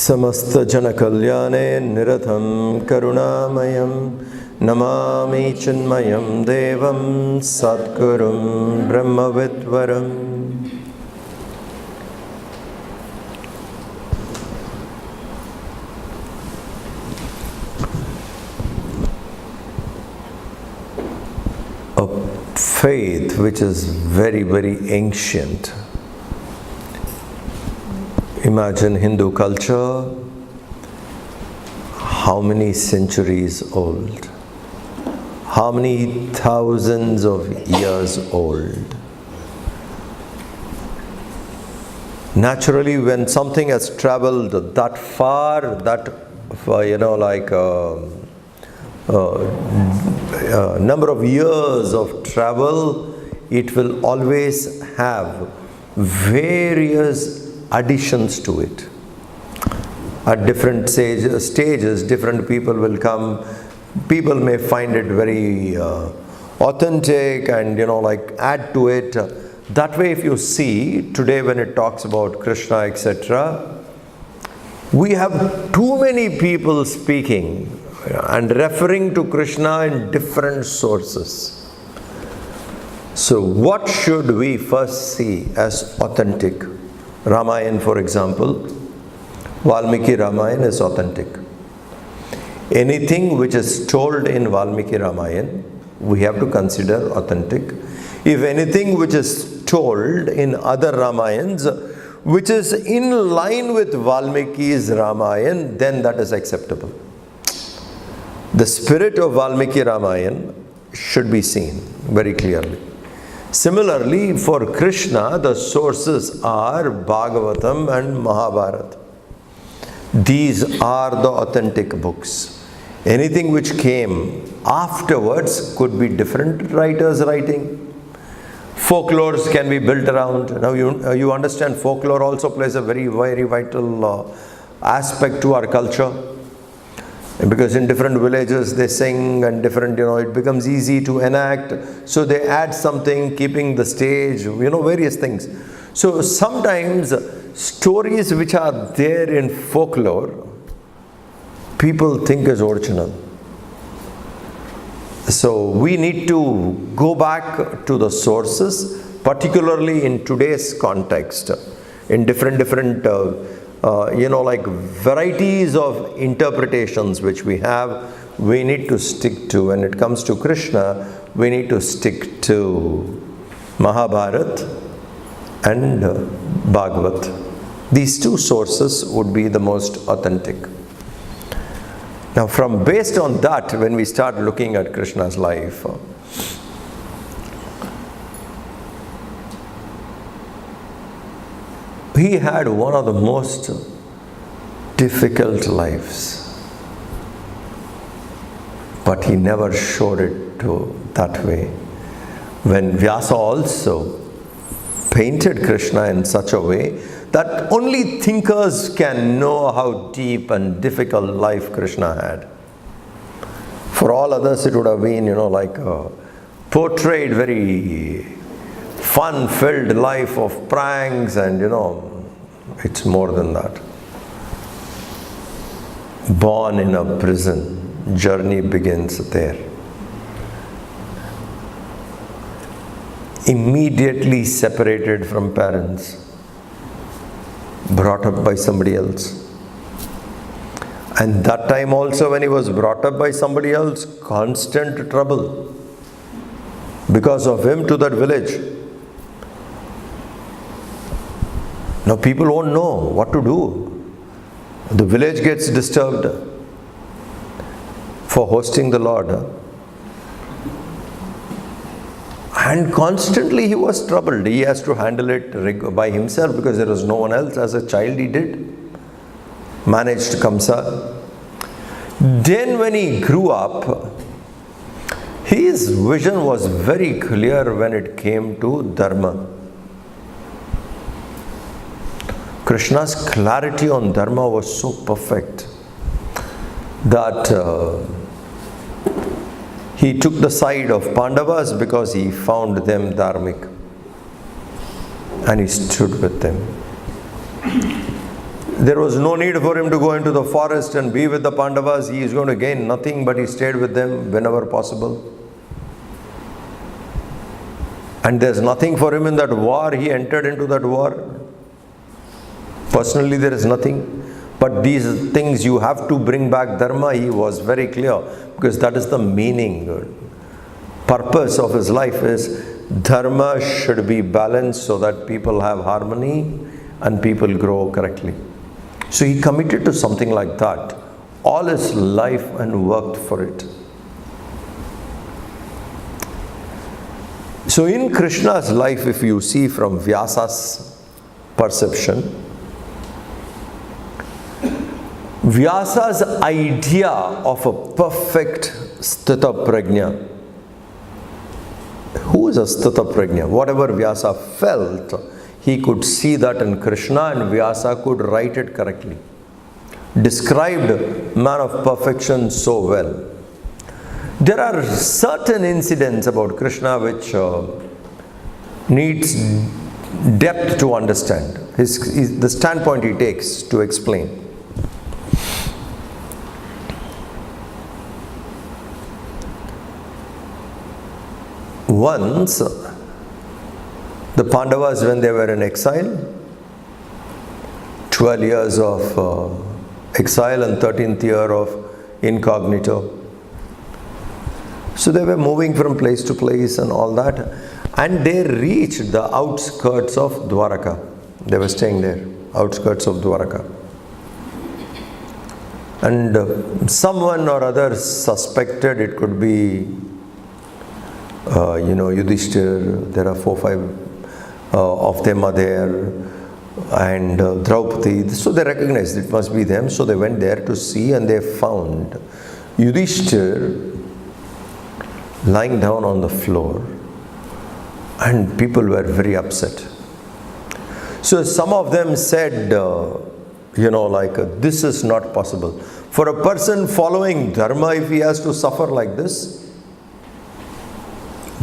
Samasta Jana Kalyane Niratham Karunamayam Namami Chinmayam Devam Satgurum Brahmavidvaram. A faith which is very, very ancient. Imagine Hindu culture, how many centuries old, how many thousands of years old. Naturally, when something has traveled that far, number of years of travel, it will always have various additions to it. At different stages, different people will come. People may find it very authentic and add to it. That way, if you see today when it talks about Krishna, etc., we have too many people speaking and referring to Krishna in different sources. So what should we first see as authentic? Ramayana, for example, Valmiki Ramayana is authentic. Anything which is told in Valmiki Ramayana, we have to consider authentic. If anything which is told in other Ramayans, which is in line with Valmiki's Ramayana, then that is acceptable. The spirit of Valmiki Ramayana should be seen very clearly. Similarly, for Krishna, the sources are Bhagavatam and Mahabharata. These are the authentic books. Anything which came afterwards could be different writers writing. Folklores can be built around. Now you understand, folklore also plays a very, very vital aspect to our culture. Because in different villages they sing and different, it becomes easy to enact. So they add something, keeping the stage, various things. So sometimes stories which are there in folklore, people think is original. So we need to go back to the sources, particularly in today's context, in different varieties of interpretations which we have, we need to stick to. When it comes to Krishna, we need to stick to Mahabharata and Bhagavat. These two sources would be the most authentic. Now, based on that, when we start looking at Krishna's life, he had one of the most difficult lives, but he never showed it that way. When Vyasa also painted Krishna in such a way that only thinkers can know how deep and difficult life Krishna had. For all others, it would have been, portrayed very fun-filled life of pranks and, it's more than that. Born in a prison, journey begins there. Immediately separated from parents, brought up by somebody else. And that time also, when he was brought up by somebody else, constant trouble because of him to that village. Now people won't know what to do. The village gets disturbed for hosting the Lord. And constantly he was troubled. He has to handle it by himself because there was no one else. As a child he did. Managed Kamsa. Then when he grew up, his vision was very clear when it came to Dharma. Krishna's clarity on Dharma was so perfect that he took the side of Pandavas because he found them dharmic and he stood with them. There was no need for him to go into the forest and be with the Pandavas. He is going to gain nothing, but he stayed with them whenever possible. And there's nothing for him in that war. He entered into that war. Personally, there is nothing. But these things you have to bring back Dharma. He was very clear, because that is the meaning, purpose of his life is Dharma should be balanced so that people have harmony and people grow correctly. So he committed to something like that all his life and worked for it. So in Krishna's life, if you see from Vyasa's perception, Vyasa's idea of a perfect sthita prajna. Who is a sthita prajna? Whatever Vyasa felt, he could see that in Krishna, and Vyasa could write it correctly. Described man of perfection so well. There are certain incidents about Krishna which needs depth to understand. The standpoint he takes to explain. Once, the Pandavas, when they were in exile, 12 years of exile and 13th year of incognito. So they were moving from place to place and all that, and they reached the outskirts of Dwaraka. They were staying there, outskirts of Dwaraka. And someone or other suspected it could be Yudhishthir, there are 4-5 of them are there, and Draupadi. So they recognized it must be them. So they went there to see, and they found Yudhishthir lying down on the floor, and people were very upset. So some of them said, this is not possible. For a person following Dharma, if he has to suffer like this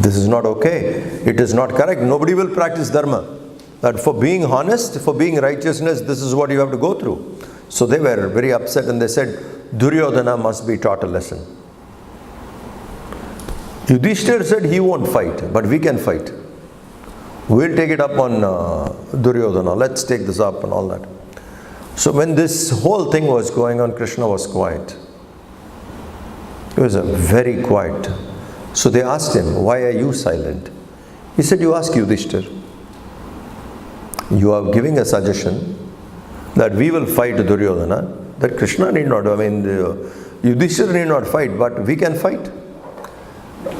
is not okay. It is not correct. Nobody will practice Dharma. That for being honest, for being righteousness, this is what you have to go through. So they were very upset, and they said, Duryodhana must be taught a lesson. Yudhishthir said he won't fight, but we can fight. We'll take it up on Duryodhana. Let's take this up and all that. So when this whole thing was going on, Krishna was quiet. He was very quiet. So they asked him, why are you silent? He said, you ask Yudhishthir. You are giving a suggestion that we will fight Duryodhana, that Krishna need not, Yudhishthir need not fight, but we can fight.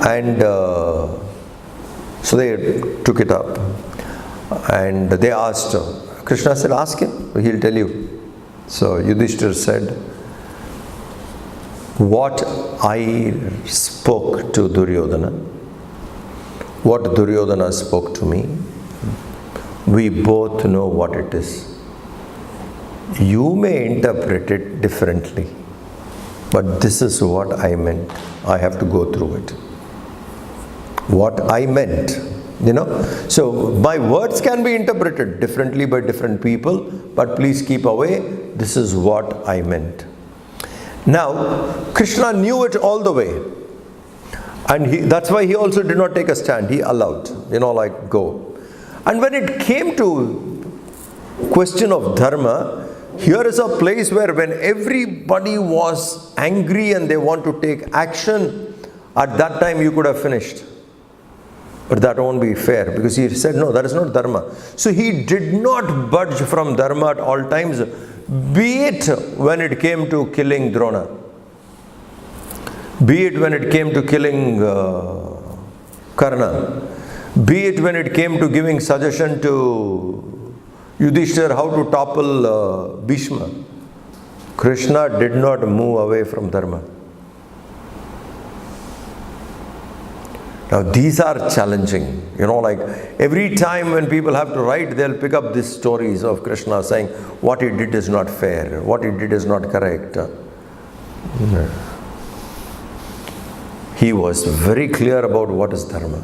And so they took it up. And they asked, Krishna said, ask him, he'll tell you. So Yudhishthir said, what I spoke to Duryodhana, what Duryodhana spoke to me, we both know what it is. You may interpret it differently, but this is what I meant. I have to go through it. What I meant, So my words can be interpreted differently by different people, but please keep away. This is what I meant. Now, Krishna knew it all the way. And that's why he also did not take a stand. He allowed, go. And when it came to question of Dharma, here is a place where when everybody was angry and they want to take action, at that time you could have finished. But that won't be fair, because he said, no, that is not Dharma. So he did not budge from Dharma at all times, be it when it came to killing Drona, be it when it came to killing Karna, be it when it came to giving suggestion to Yudhishthir how to topple Bhishma. Krishna did not move away from Dharma. Now these are challenging, every time when people have to write, they'll pick up these stories of Krishna saying, what he did is not fair, what he did is not correct. He was very clear about what is Dharma.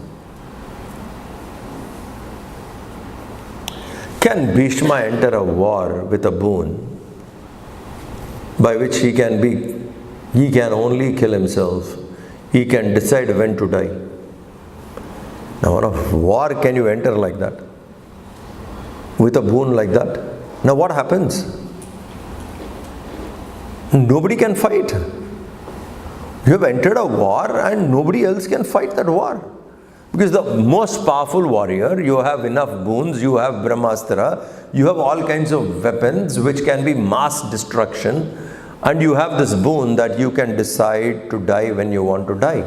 Can Bhishma enter a war with a boon? by which he can only kill himself. He can decide when to die. Now, on a war, can you enter like that? With a boon like that? Now, what happens? Nobody can fight. You have entered a war and nobody else can fight that war. Because the most powerful warrior, you have enough boons, you have Brahmastra, you have all kinds of weapons which can be mass destruction, and you have this boon that you can decide to die when you want to die.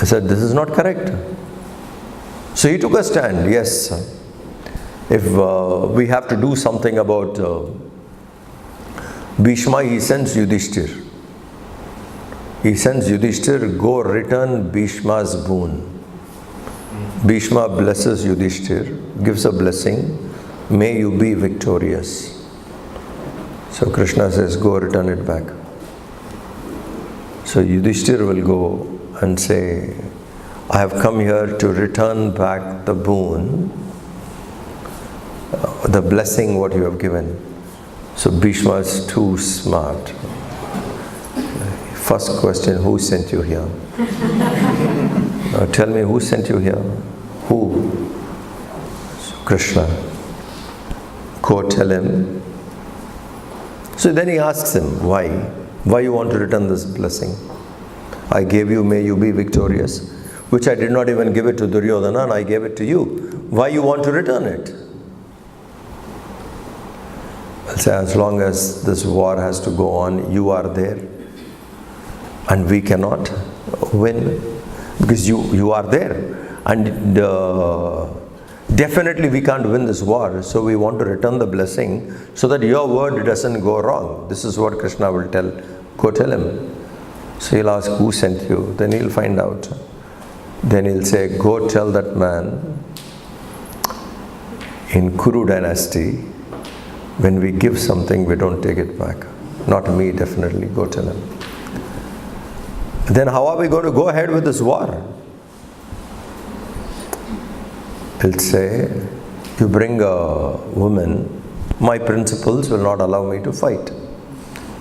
I said, this is not correct. So he took a stand. Yes, if we have to do something about Bhishma, he sends Yudhishthir. He sends Yudhishthir, go return Bhishma's boon. Bhishma blesses Yudhishthir, gives a blessing, may you be victorious. So Krishna says, go return it back. So Yudhishthir will go and say, I have come here to return back the boon, the blessing what you have given. So Bhishma is too smart. First question, who sent you here? Tell me, who sent you here? Who? So Krishna. Go tell him. So then he asks him, why? Why you want to return this blessing? I gave you, may you be victorious, which I did not even give it to Duryodhana, and I gave it to you. Why you want to return it? I'll say, as long as this war has to go on, you are there, and we cannot win, because you are there, and definitely we can't win this war, so we want to return the blessing so that your word doesn't go wrong. This is what Krishna will tell. Go tell him. So he'll ask, who sent you? Then he'll find out. Then he'll say, go tell that man in Kuru dynasty, when we give something, we don't take it back. Not me, definitely. Go tell him. Then how are we going to go ahead with this war? He'll say, you bring a woman, my principles will not allow me to fight.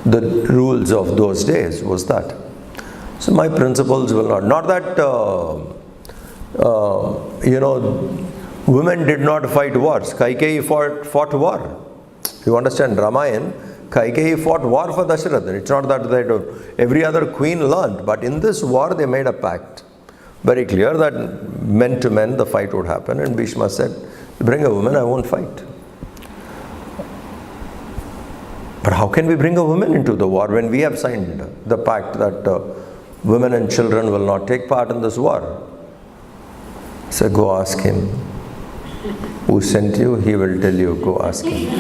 The rules of those days was that. So my principles will not that, women did not fight wars. Kaikeyi fought war. You understand, Ramayana, Kaikeyi fought war for Dasharatha. It's not that every other queen learned, but in this war they made a pact. Very clear that men to men the fight would happen, and Bhishma said, bring a woman, I won't fight. But how can we bring a woman into the war when we have signed the pact that women and children will not take part in this war? So go ask him. Who sent you? He will tell you, go ask him.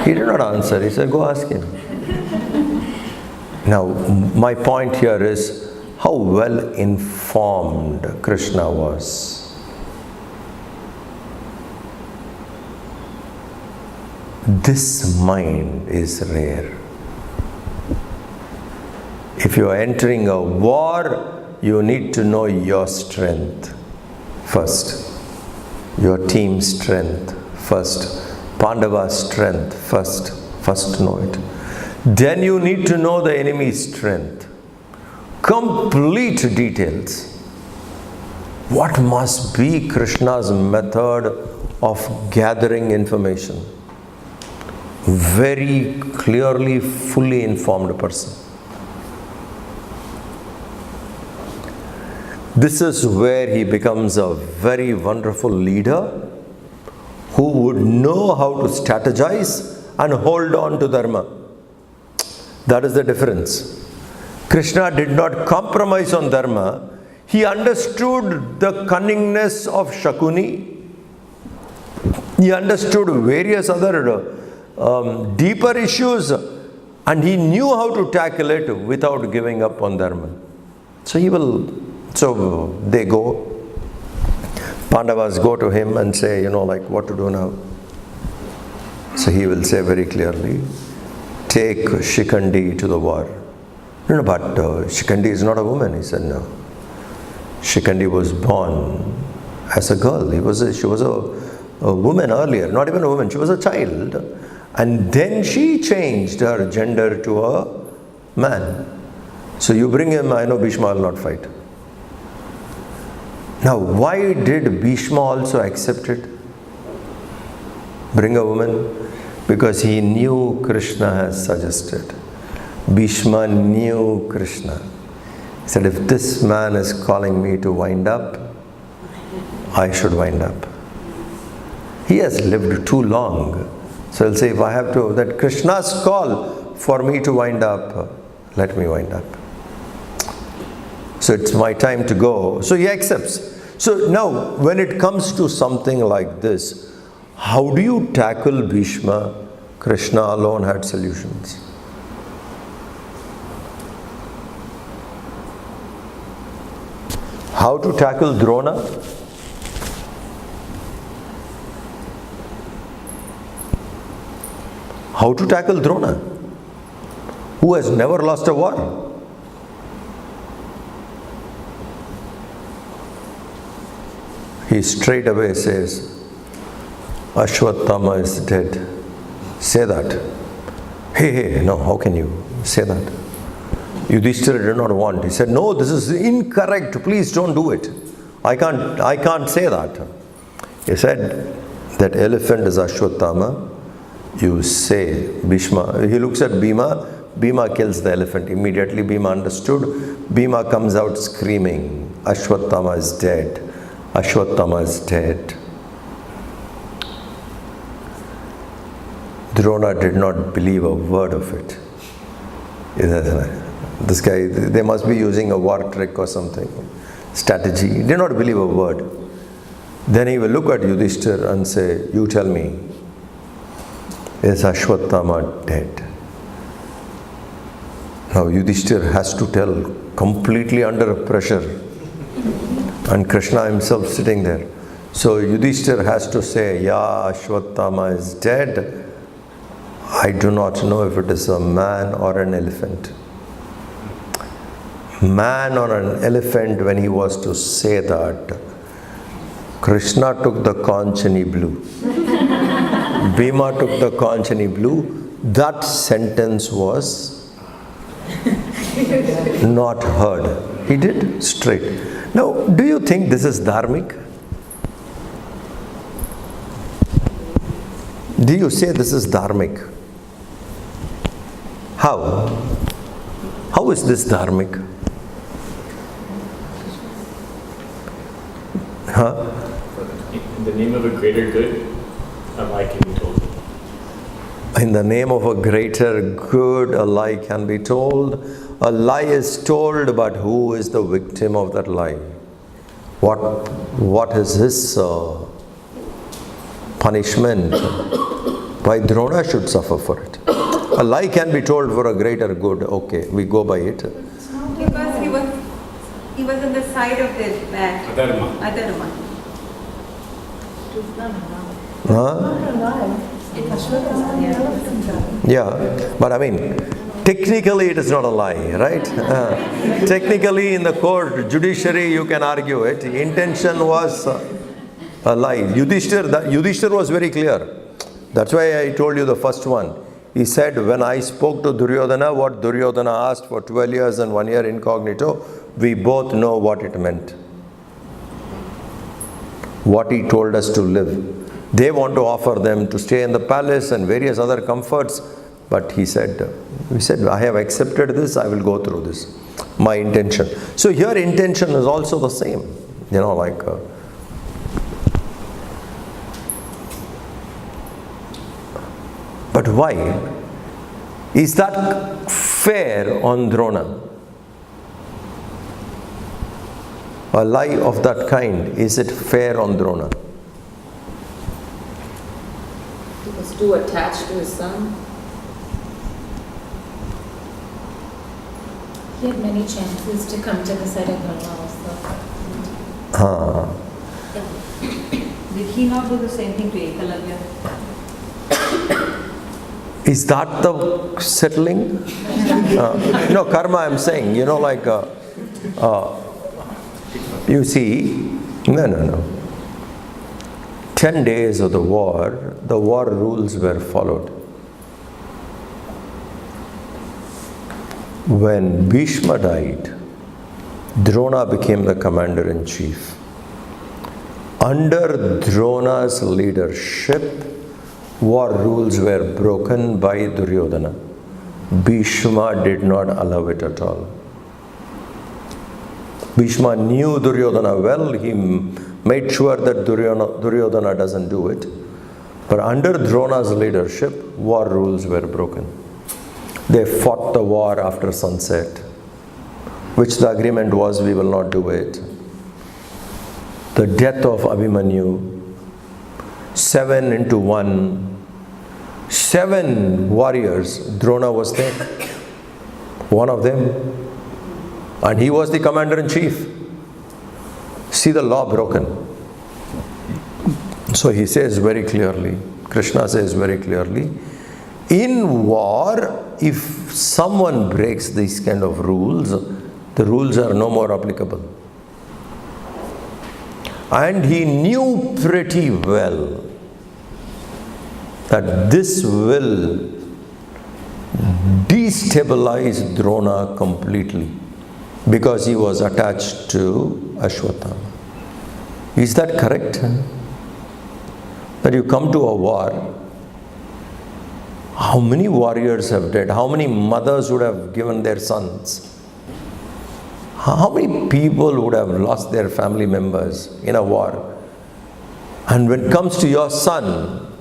He did not answer. He said, go ask him. Now, my point here is how well informed Krishna was. This mind is rare. If you are entering a war, you need to know your strength first. Your team's strength first. Pandava's strength first. First know it. Then you need to know the enemy's strength. Complete details. What must be Krishna's method of gathering information? Very clearly, fully informed person. This is where he becomes a very wonderful leader who would know how to strategize and hold on to Dharma. That is the difference. Krishna did not compromise on Dharma. He understood the cunningness of Shakuni. He understood various other deeper issues, and he knew how to tackle it without giving up on Dharma. So they go. Pandavas go to him and say, what to do now? So he will say very clearly, take Shikandi to the war. No, but Shikandi is not a woman. He said, no. Shikandi was born as a girl. She was a woman earlier, not even a woman. She was a child. And then she changed her gender to a man. So you bring him, I know Bhishma will not fight. Now, why did Bhishma also accept it? Bring a woman? Because he knew Krishna has suggested. Bhishma knew Krishna. He said, if this man is calling me to wind up, I should wind up. He has lived too long. So he'll say, if I have to, that Krishna's call for me to wind up, let me wind up. So it's my time to go. So he accepts. So now, when it comes to something like this, how do you tackle Bhishma? Krishna alone had solutions. How to tackle Drona? How to tackle Drona, who has never lost a war? He straight away says, Ashwatthama is dead. Say that. Hey, no, how can you say that? Yudhishthira did not want. He said, no, this is incorrect. Please don't do it. I can't say that. He said, that elephant is Ashwatthama. You say, Bhishma. He looks at Bhima. Bhima kills the elephant. Immediately Bhima understood. Bhima comes out screaming, Ashwatthama is dead. Ashwatthama is dead. Drona did not believe a word of it. This guy, they must be using a war trick or something. Strategy. He did not believe a word. Then he will look at Yudhishthira and say, you tell me, is Ashwatthama dead? Now Yudhishthira has to tell, completely under pressure. And Krishna himself sitting there. So Yudhishthira has to say, yeah, Ashwatthama is dead. I do not know if it is a man or an elephant. Man or an elephant, when he was to say that, Krishna took the conch and he blew. Bhima took the conch and he blew. That sentence was not heard. He did straight. Now, do you think this is dharmic? Do you say this is dharmic? How? How is this dharmic? Huh? In the name of a greater good, a lie can be told. In the name of a greater good, a lie can be told. A lie is told, but who is the victim of that lie? What is his punishment? Why Drona should suffer for it? A lie can be told for a greater good. Okay, we go by it. Because he was on the side of the bad. Adharma. Huh? Yeah, but I mean, technically it is not a lie, right? Technically in the court, judiciary, you can argue it. The intention was a lie. Yudhishthira was very clear. That's why I told you the first one. He said, when I spoke to Duryodhana, what Duryodhana asked for 12 years and 1 year incognito, we both know what it meant. What he told us to live. They want to offer them to stay in the palace and various other comforts. But he said, I have accepted this, I will go through this. My intention. So your intention is also the same. You know, like... but why? Is that fair on Drona? A lie of that kind, is it fair on Drona? He was too attached to his son. He had many chances to come to the side of Dharma also. Did he not do the same thing to Ekalavya? Is that the settling? No, karma I'm saying, you know, like, you see, no. 10 days of the war rules were followed. When Bhishma died, Drona became the commander-in-chief. Under Drona's leadership, war rules were broken by Duryodhana. Bhishma did not allow it at all. Bhishma knew Duryodhana well. He made sure that Duryodhana doesn't do it. But under Drona's leadership, war rules were broken. They fought the war after sunset, which the agreement was, we will not do it. The death of Abhimanyu, 7 into 1, 7 warriors, Drona was there, one of them, and he was the commander-in-chief. See the law broken. So he says very clearly, Krishna says very clearly, in war, if someone breaks these kind of rules, the rules are no more applicable. And he knew pretty well that this will destabilize Drona completely because he was attached to Ashwatthama. Is that correct? That you come to a war, how many warriors have died? How many mothers would have given their sons? How many people would have lost their family members in a war? And when it comes to your son,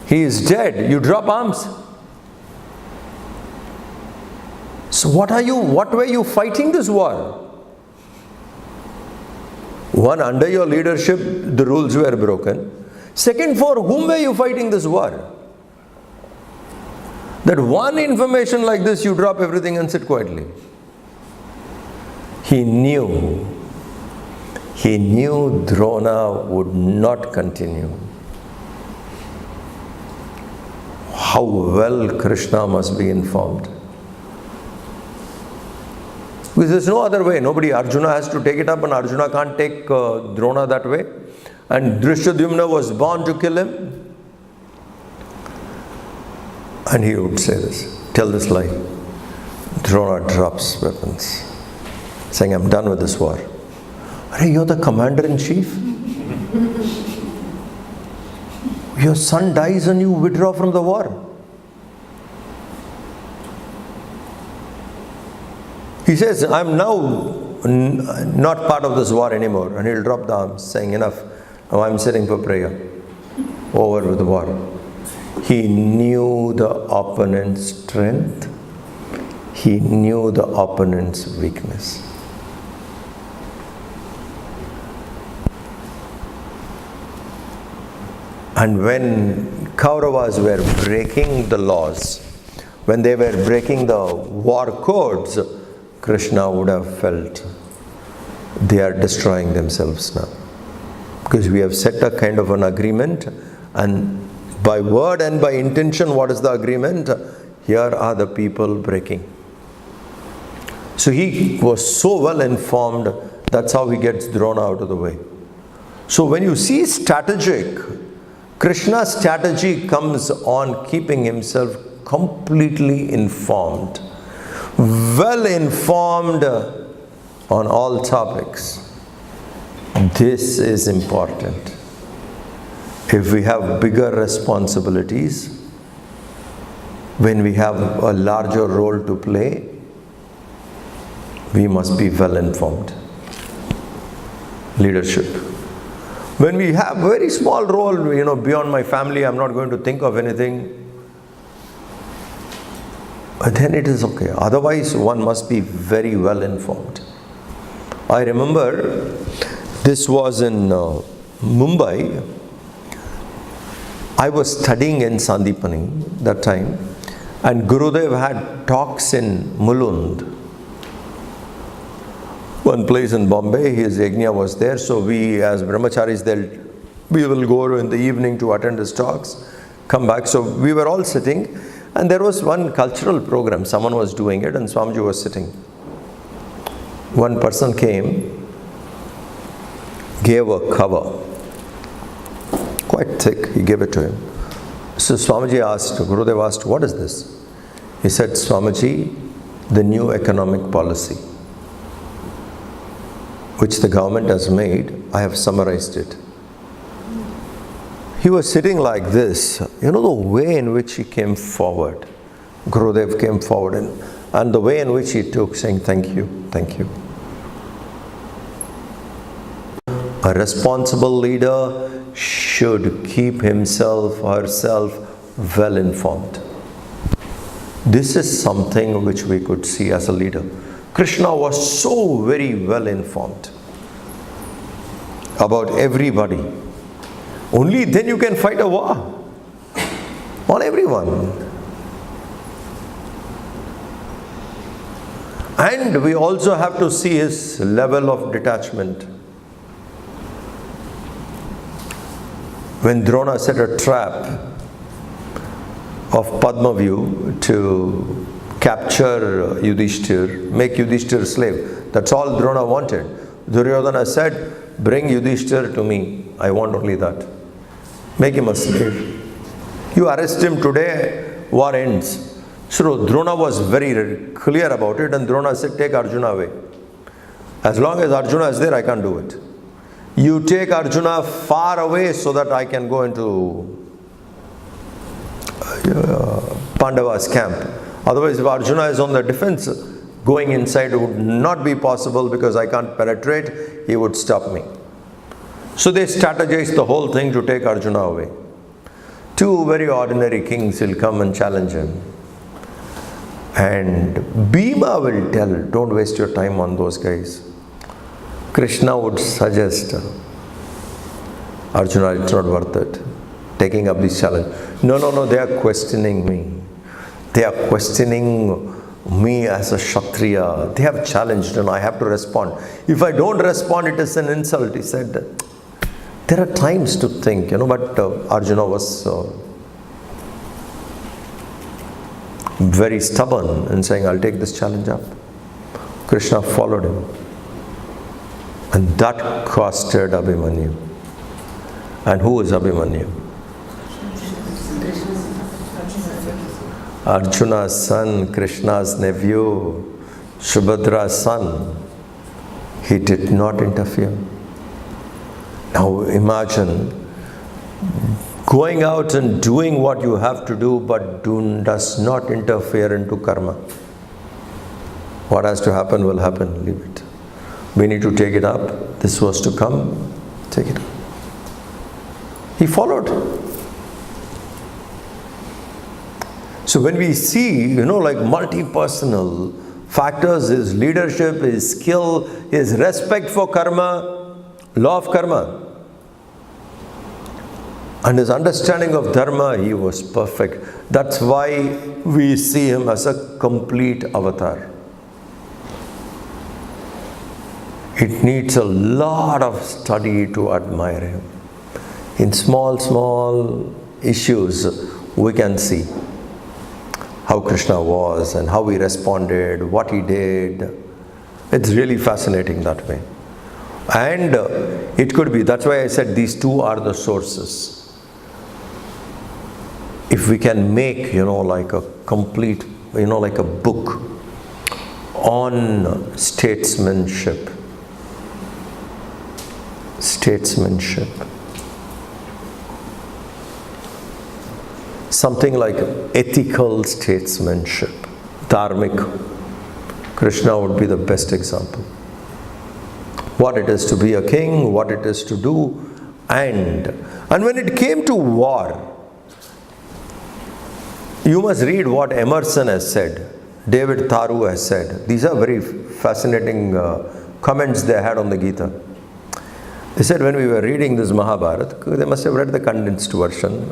he is dead, you drop arms. So what were you fighting this war? One, under your leadership, the rules were broken. Second, for whom were you fighting this war? That one information like this, you drop everything and sit quietly. He knew Drona would not continue. How well Krishna must be informed. Because there's no other way. Arjuna has to take it up, and Arjuna can't take Drona that way. And Drishtadyumna was born to kill him. And he would say this, tell this lie. Drona drops weapons, saying, I'm done with this war. Hey, you're the commander-in-chief? Your son dies and you withdraw from the war. He says, I'm now not part of this war anymore. And he'll drop the arms, saying, enough. Now I'm sitting for prayer. Over with the war. He knew the opponent's strength. He knew the opponent's weakness. And when Kauravas were breaking the laws, when they were breaking the war codes, Krishna would have felt they are destroying themselves now. Because we have set a kind of an agreement, and by word and by intention, what is the agreement? Here are the people breaking. So he was so well informed, that's how he gets Drona out of the way. So when you see strategic, Krishna's strategy comes on keeping himself completely informed, well informed on all topics. This is important. If we have bigger responsibilities, when we have a larger role to play, we must be well informed. Leadership. When we have very small role, beyond my family, I'm not going to think of anything. But then it is okay. Otherwise, one must be very well informed. I remember this was in Mumbai. I was studying in Sandipani that time, and Gurudev had talks in Mulund, one place in Bombay. His yajna was there, so we as brahmacharis, we will go in the evening to attend his talks, come back. So we were all sitting, and there was one cultural program, someone was doing it, and Swamiji was sitting. One person came, gave a cover, quite thick, he gave it to him. So Swamiji asked, Gurudev asked, what is this? He said, Swamiji, the new economic policy which the government has made. I have summarized it. He was sitting like this. You know the way in which he came forward. Gurudev came forward and the way in which he took, saying, thank you, thank you. A responsible leader should keep himself or herself well informed. This is something which we could see as a leader. Krishna was so very well informed about everybody. Only then you can fight a war on everyone. And we also have to see his level of detachment. When Drona set a trap of Padmavu to capture Yudhishthir, make Yudhishthir a slave, that's all Drona wanted. Duryodhana said, bring Yudhishthir to me, I want only that. Make him a slave. You arrest him today, war ends. So Drona was very clear about it, and Drona said, take Arjuna away. As long as Arjuna is there, I can't do it. You take Arjuna far away so that I can go into Pandava's camp. Otherwise, if Arjuna is on the defense, going inside would not be possible because I can't penetrate, he would stop me. So they strategized the whole thing to take Arjuna away. Two very ordinary kings will come and challenge him. And Bhima will tell, don't waste your time on those guys. Krishna would suggest, Arjuna, it's not worth it, taking up this challenge. No, they are questioning me. They are questioning me as a Kshatriya. They have challenged and I have to respond. If I don't respond, it is an insult. He said, there are times to think, but Arjuna was very stubborn in saying, I'll take this challenge up. Krishna followed him. And that costed Abhimanyu. And who is Abhimanyu? Arjuna's son, Krishna's nephew, Subhadra's son. He did not interfere. Now imagine going out and doing what you have to do, but does not interfere into karma. What has to happen will happen, leave it. We need to take it up. This was to come, take it up. He followed. So when we see, like multi-personal factors, his leadership, his skill, his respect for karma, law of karma, and his understanding of Dharma, he was perfect. That's why we see him as a complete avatar. It needs a lot of study to admire him. In small issues, we can see how Krishna was and how he responded, what he did. It's really fascinating that way. And it could be, that's why I said these two are the sources. If we can make, like a complete, like a book on statesmanship. Something like ethical statesmanship, dharmic. Krishna would be the best example. What it is to be a king, what it is to do, and when it came to war, you must read what Emerson has said, David Tharu has said. These are very fascinating comments they had on the Gita. They said when we were reading this Mahabharata, they must have read the condensed version,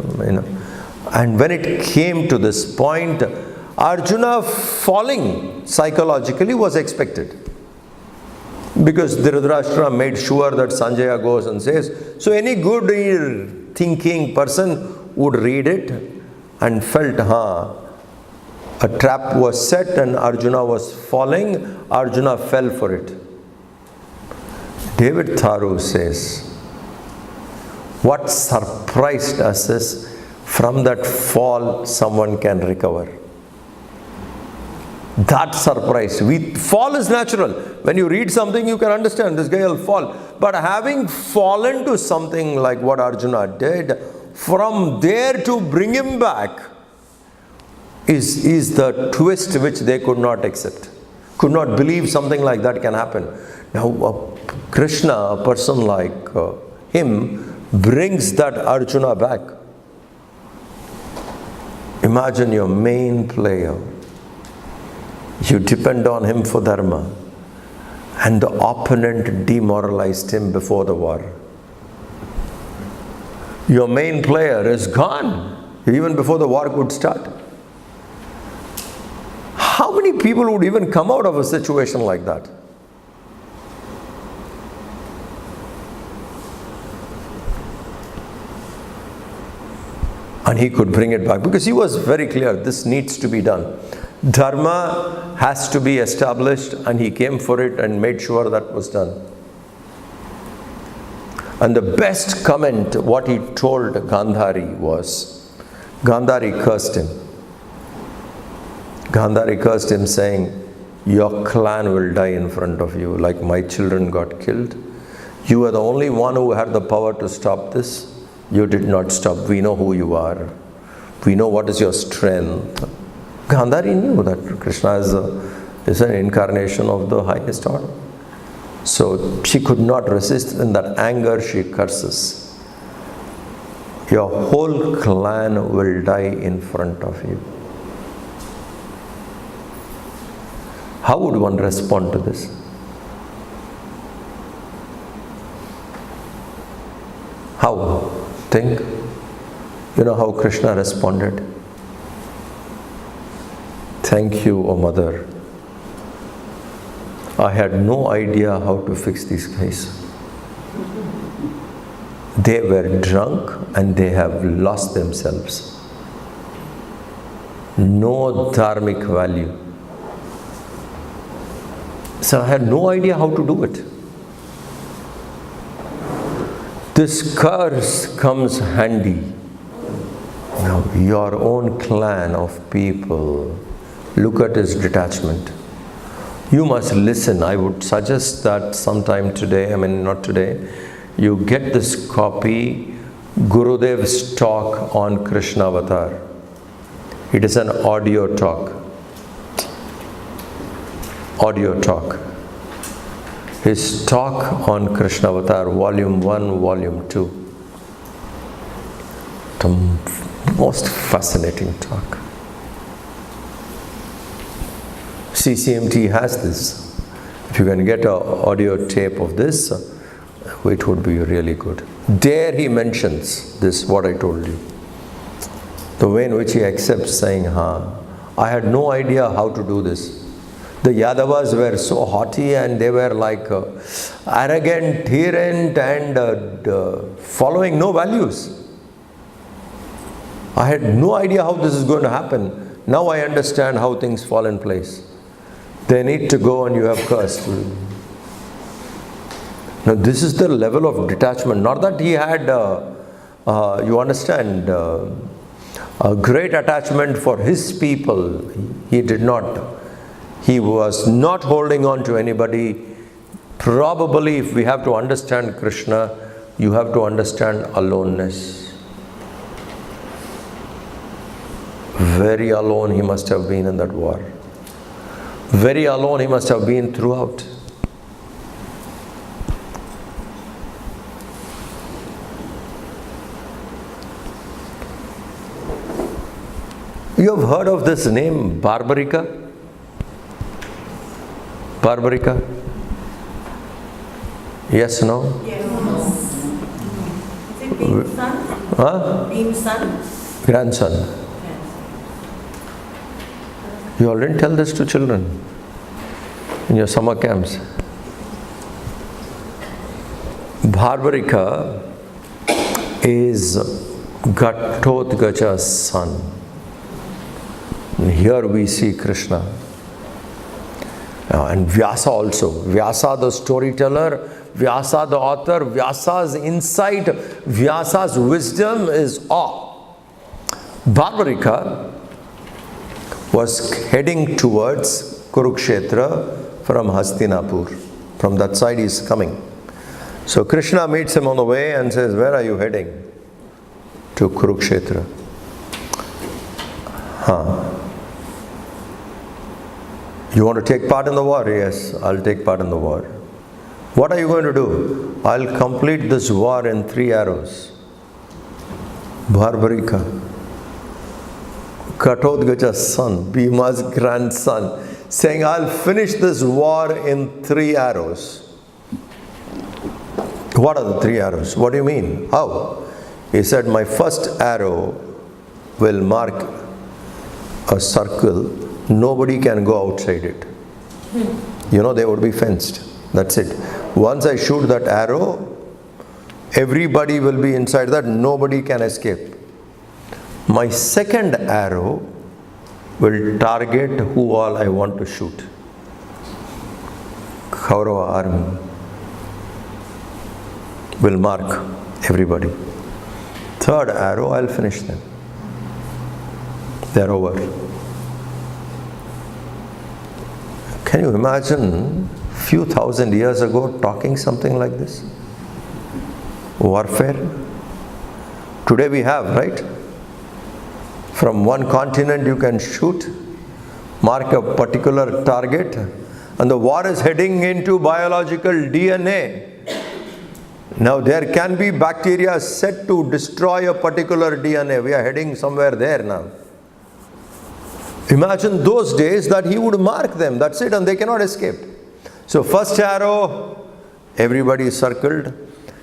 And when it came to this point, Arjuna falling psychologically was expected. Because Dhritarashtra made sure that Sanjaya goes and says, so any good thinking person would read it and felt, a trap was set and Arjuna was falling, Arjuna fell for it. David Tharu says, what surprised us is, from that fall, someone can recover. That surprised. Fall is natural. When you read something, you can understand this guy will fall. But having fallen to something like what Arjuna did, from there to bring him back is the twist which they could not accept. Could not believe something like that can happen. Now, Krishna, a person like him, brings that Arjuna back. Imagine your main player. You depend on him for Dharma, and the opponent demoralized him before the war. Your main player is gone, even before the war could start. How many people would even come out of a situation like that? And he could bring it back, because he was very clear, this needs to be done. Dharma has to be established, and he came for it and made sure that was done. And the best comment, what he told Gandhari was, Gandhari cursed him. Gandhari cursed him saying, your clan will die in front of you, like my children got killed. You are the only one who had the power to stop this. You did not stop. We know who you are. We know what is your strength. Gandhari knew that Krishna is an incarnation of the highest order. So she could not resist. In that anger, she curses. Your whole clan will die in front of you. How would one respond to this? How? Think. You know how Krishna responded? Thank you, O Mother. I had no idea how to fix these guys. They were drunk and they have lost themselves. No dharmic value. So I had no idea how to do it. This curse comes handy. Now, your own clan of people, look at his detachment. You must listen. I would suggest that sometime today, not today, you get this copy, Gurudev's talk on Krishna Avatar. It is an audio talk. Audio talk. His talk on Krishna Avatar, Volume 1, Volume 2. The most fascinating talk. CCMT has this. If you can get an audio tape of this, it would be really good. There he mentions this, what I told you. The way in which he accepts saying, I had no idea how to do this. The Yadavas were so haughty and they were like arrogant, tyrant and following no values. I had no idea how this is going to happen. Now I understand how things fall in place. They need to go and you have cursed. Now this is the level of detachment. Not that he had, you understand, a great attachment for his people. He did not. He was not holding on to anybody. Probably if we have to understand Krishna, you have to understand aloneness. Very alone he must have been in that war. Very alone he must have been throughout. You have heard of this name, Barbarica? Barbarica? Yes, no? Yes. Is it Bhim's son? Bhim's son? Grandson. You all didn't tell this to children in your summer camps. Barbarica is Ghatotkacha's son. And here we see Krishna. And Vyasa also. Vyasa the storyteller, Vyasa the author, Vyasa's insight, Vyasa's wisdom is awe. Barbarica was heading towards Kurukshetra from Hastinapur. From that side he is coming. So Krishna meets him on the way and says, where are you heading? To Kurukshetra. You want to take part in the war? Yes, I'll take part in the war. What are you going to do? I'll complete this war in 3 arrows. Barbarika, Ghatotkacha's son, Bhima's grandson, saying, I'll finish this war in 3 arrows. What are the 3 arrows? What do you mean? How? He said, my first arrow will mark a circle. Nobody can go outside it. They would be fenced. That's it. Once I shoot that arrow, everybody will be inside that. Nobody can escape. My second arrow will target who all I want to shoot. Kaurava army will mark everybody. Third arrow, I'll finish them. They're over. Can you imagine few thousand years ago talking something like this? Warfare. Today we have, right? From one continent you can shoot, mark a particular target, and the war is heading into biological DNA. Now there can be bacteria set to destroy a particular DNA. We are heading somewhere there now. Imagine those days that he would mark them. That's it, and they cannot escape. So first arrow, everybody is circled.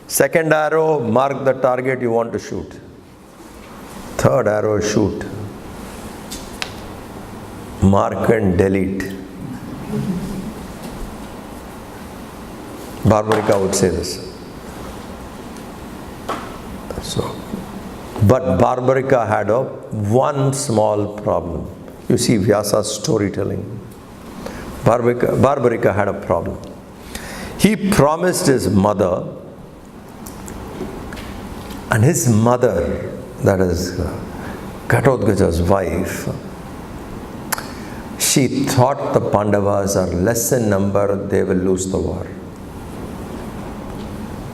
Second arrow, mark the target you want to shoot. Third arrow, shoot. Mark and delete. Barbarika would say this. But Barbarika had one small problem. You see Vyasa's storytelling. Barbarika had a problem. He promised his mother, and his mother, that is Ghatotkacha's wife, she thought the Pandavas are less in number, they will lose the war.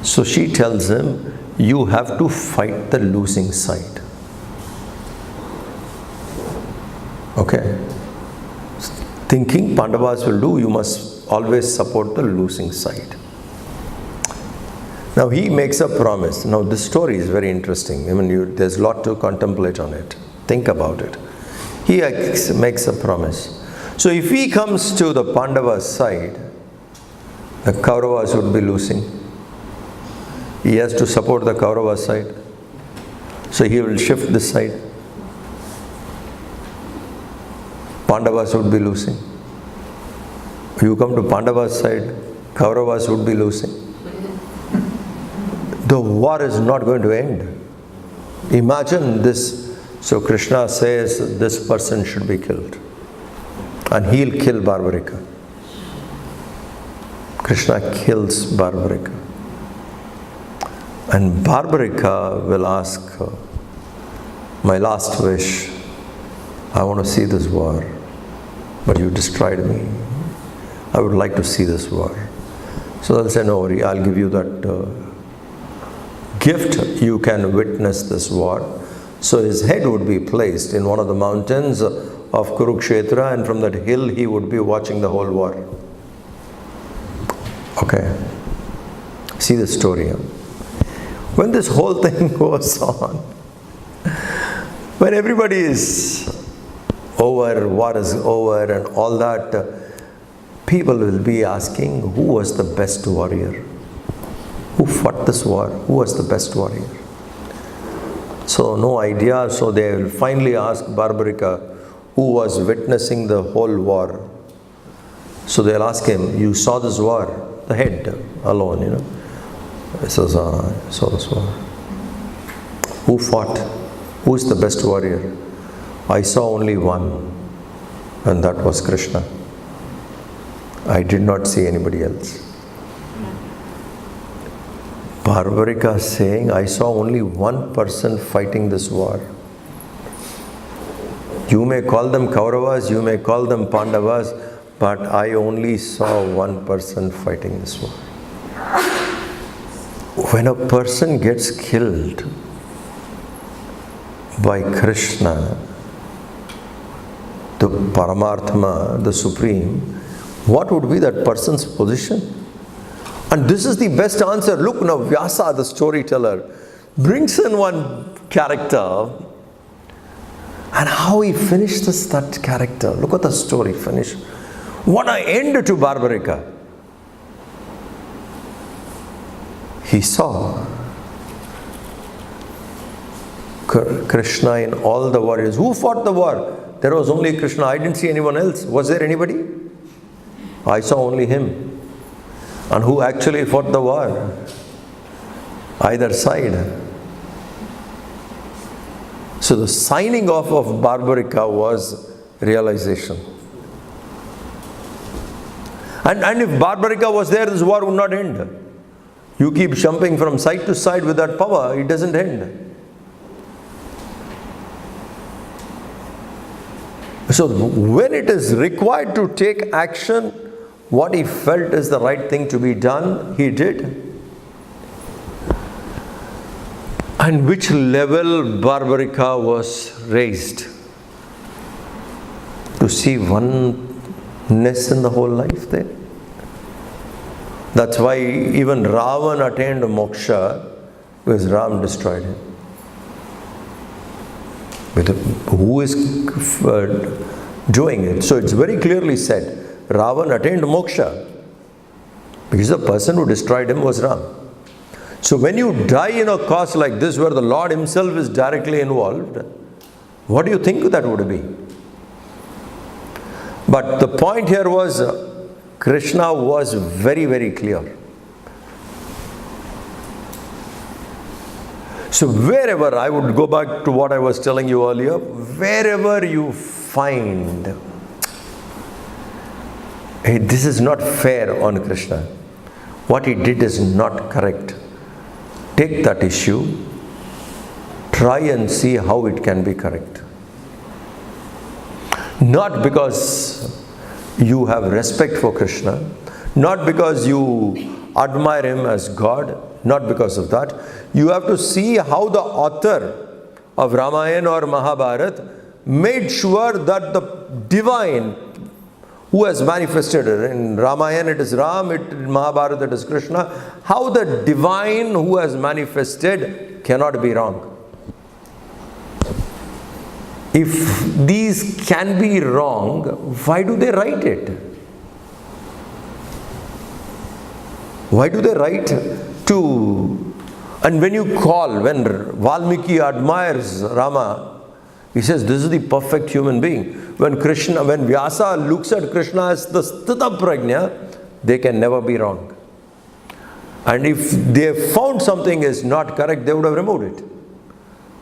So she tells him, you have to fight the losing side. Okay. Thinking Pandavas will do, you must always support the losing side. Now he makes a promise. Now this story is very interesting. There's a lot to contemplate on it. Think about it. He makes a promise. So if he comes to the Pandavas side, the Kauravas would be losing. He has to support the Kaurava side. So he will shift this side. Pandavas would be losing. You come to Pandavas side, Kauravas would be losing. The war is not going to end. Imagine this. So Krishna says this person should be killed. And he'll kill Barbarika. Krishna kills Barbarika. And Barbarika will ask her, my last wish, I want to see this war, but you destroyed me. I would like to see this war. So they'll say, no worry, I'll give you that gift, you can witness this war. So his head would be placed in one of the mountains of Kurukshetra, and from that hill he would be watching the whole war. Okay. See the story. When this whole thing goes on, when everybody is over, war is over and all that, people will be asking, who was the best warrior? Who fought this war? Who was the best warrior? So no idea, so they will finally ask Barbarika, who was witnessing the whole war. So they'll ask him, you saw this war? The head alone, He says, I saw this war. Who fought? Who is the best warrior? I saw only one, and that was Krishna. I did not see anybody else. Barbarika saying, I saw only one person fighting this war. You may call them Kauravas, you may call them Pandavas, but I only saw one person fighting this war. When a person gets killed by Krishna, the Paramartma, the Supreme, what would be that person's position? And this is the best answer. Look now, Vyasa, the storyteller, brings in one character, and how he finished that character. Look at the story finish. What an end to Barbarica. He saw Krishna in all the warriors. Who fought the war? There was only Krishna. I didn't see anyone else. Was there anybody? I saw only him. And who actually fought the war? Either side. So the signing off of Barbarica was realization. And if Barbarica was there, this war would not end. You keep jumping from side to side with that power, it doesn't end. So when it is required to take action, what he felt is the right thing to be done, he did. And which level Barbarica was raised? To see oneness in the whole life there. That's why even Ravan attained moksha, because Ram destroyed him. Who is doing it? So it's very clearly said, Ravan attained moksha, because the person who destroyed him was Ram. So when you die in a cause like this, where the Lord himself is directly involved, what do you think that would be? But the point here was, Krishna was very, very clear. So wherever, I would go back to what I was telling you earlier, wherever you find, hey, this is not fair on Krishna, what he did is not correct, take that issue, try and see how it can be correct. Not because you have respect for Krishna, not because you admire him as God, not because of that. You have to see how the author of Ramayana or Mahabharata made sure that the divine who has manifested, in Ramayana it is Ram, in Mahabharata it is Krishna, how the divine who has manifested cannot be wrong. If these can be wrong, why do they write it? Why do they write to... And when you call, when Valmiki admires Rama, he says, this is the perfect human being. When Vyasa looks at Krishna as the Sthita Prajna, they can never be wrong. And if they found something is not correct, they would have removed it.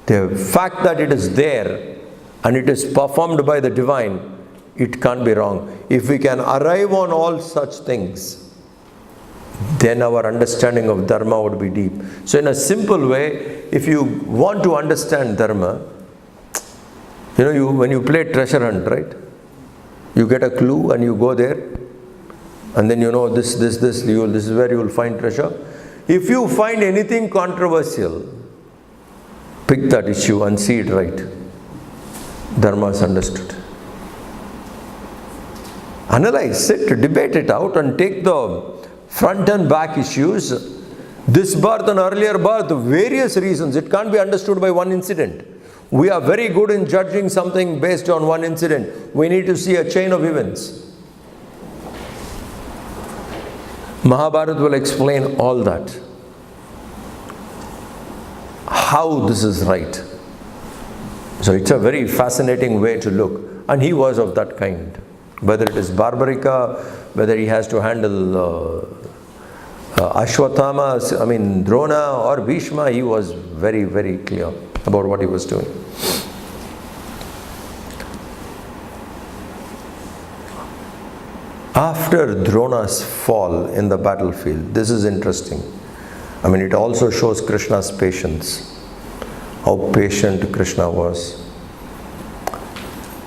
The fact that it is there, and it is performed by the divine, it can't be wrong. If we can arrive on all such things, then our understanding of Dharma would be deep. So in a simple way, if you want to understand Dharma, when you play treasure hunt, right? You get a clue and you go there, and then this is where you will find treasure. If you find anything controversial, pick that issue and see it right. Dharma is understood. Analyze it, debate it out, and take the front and back issues. This birth and earlier birth, various reasons. It can't be understood by one incident. We are very good in judging something based on one incident. We need to see a chain of events. Mahabharata will explain all that. How this is right. So it's a very fascinating way to look. And he was of that kind. Whether it is Barbarica, whether he has to handle Ashwatthama, Drona or Bhishma, he was very, very clear about what he was doing. After Drona's fall in the battlefield, this is interesting. It also shows Krishna's patience. How patient Krishna was.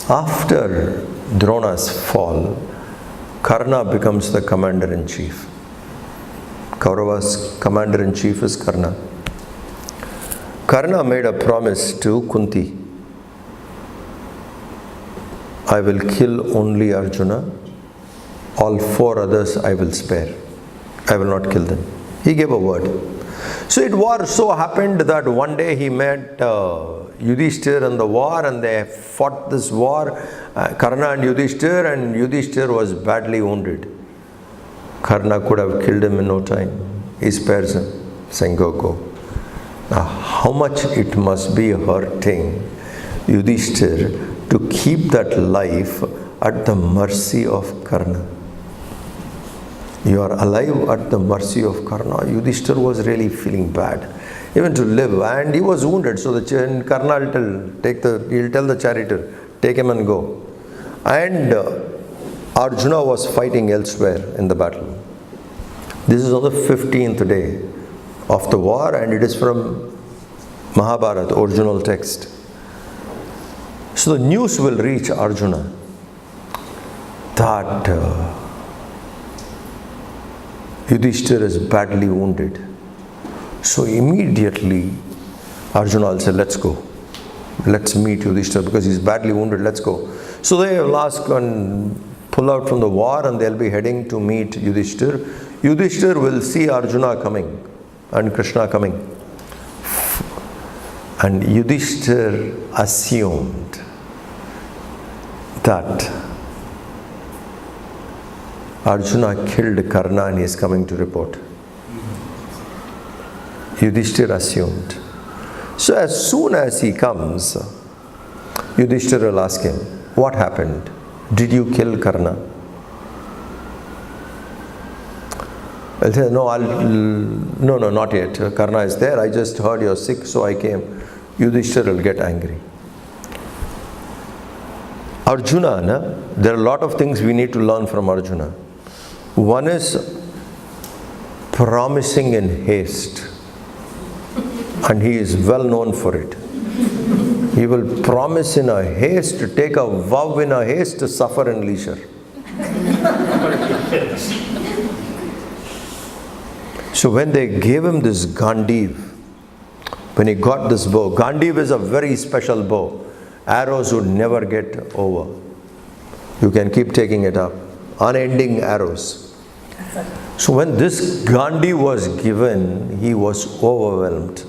After Drona's fall, Karna becomes the commander-in-chief. Kaurava's commander-in-chief is Karna. Karna made a promise to Kunti. I will kill only Arjuna. All 4 others I will spare. I will not kill them. He gave a word. So it so happened that one day he met Yudhishthir in the war, and they fought this war, Karna and Yudhishthir was badly wounded. Karna could have killed him in no time. He spares him, saying, go. Now, how much it must be hurting Yudhishthir to keep that life at the mercy of Karna. You are alive at the mercy of Karna. Yudhishthir was really feeling bad, even to live, and he was wounded. So the Karna will tell the charioteer, take him and go. And Arjuna was fighting elsewhere in the battle. This is on the 15th day of the war, and it is from Mahabharata, original text. So the news will reach Arjuna that Yudhishthir is badly wounded. So immediately Arjuna will say, let's go. Let's meet Yudhishthir because he's badly wounded, let's go. So they will ask and pull out from the war, and they'll be heading to meet Yudhishthir. Yudhishthir will see Arjuna coming and Krishna coming. And Yudhishthir assumed that Arjuna killed Karna and he is coming to report. Yudhishthir assumed. So as soon as he comes, Yudhishthir will ask him, what happened? Did you kill Karna? I'll say, no, not yet. Karna is there. I just heard you're sick, so I came. Yudhishthir will get angry. Arjuna, there are a lot of things we need to learn from Arjuna. One is promising in haste, and he is well known for it. He will promise in a haste, take a vow in a haste, to suffer in leisure. So when they gave him this Gandiv, when he got this bow, Gandiv is a very special bow. Arrows would never get over. You can keep taking it up. Unending arrows. So when this Gandiv was given, he was overwhelmed,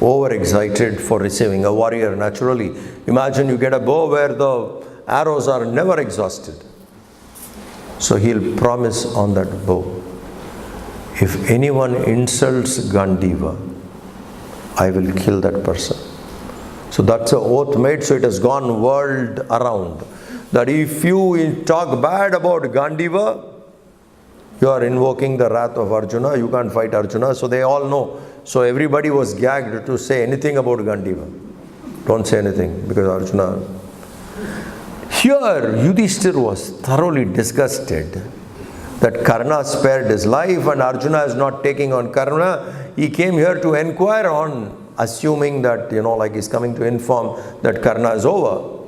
overexcited for receiving. A warrior, naturally. Imagine you get a bow where the arrows are never exhausted. So he'll promise on that bow, if anyone insults Gandiva, I will kill that person. So that's an oath made, so it has gone world around. That if you talk bad about Gandiva, you are invoking the wrath of Arjuna, you can't fight Arjuna. So they all know. So everybody was gagged to say anything about Gandiva. Don't say anything, because Arjuna. Here, Yudhishthir was thoroughly disgusted that Karna spared his life and Arjuna is not taking on Karna. He came here to inquire on, assuming that, like he's coming to inform that Karna is over.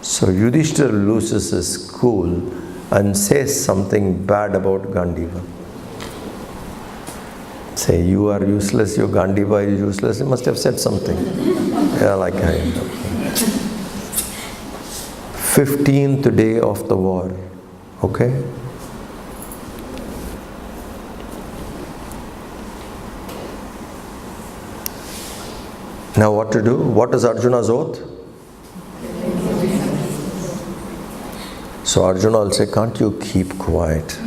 So Yudhishthir loses his cool and says something bad about Gandiva. Say, you are useless, your Gandiva is useless. He must have said something. Yeah, like I. 15th day of the war. Okay? Now what to do? What is Arjuna's oath? So Arjuna will say, can't you keep quiet?